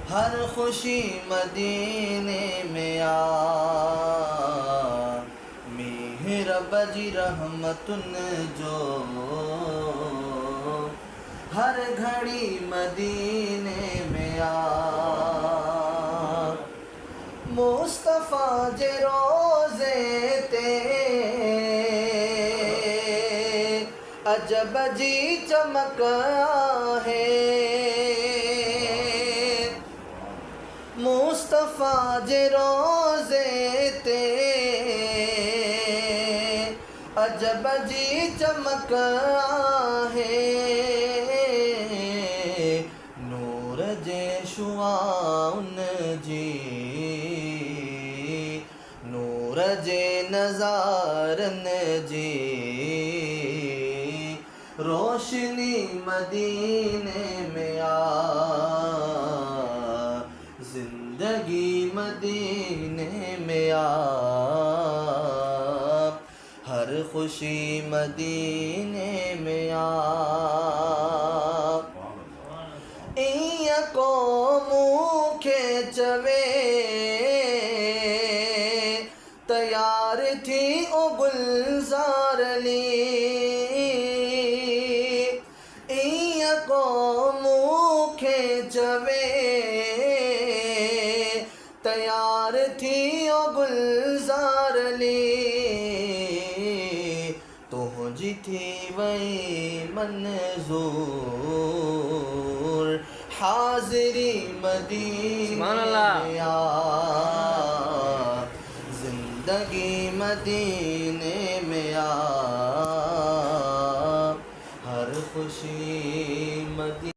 हर खुशी मदीने में आ, मेहर बजी रहमतुन जो हर घड़ी मदीने में आ। मुस्तफ़ा जे रोज़े ते अजब जी चमक है। मुस्तफ़ा जे रोज़े ते अजब जी चमक है। नूर जे शुआउन जी, नूर जे नज़ारन जी, रोशनी मदीने में आ, जिंदगी मदीने में आ, हर खुशी मदीने में आ। इया को मुखे चवे तैयार थी ओ गुलजार ली, इया को मुखे चवे तैयार थी ओ गुलजार ली। तुझी थी वही मंजूर हाज़िरी मदीने में आ, जिंदगी मदीने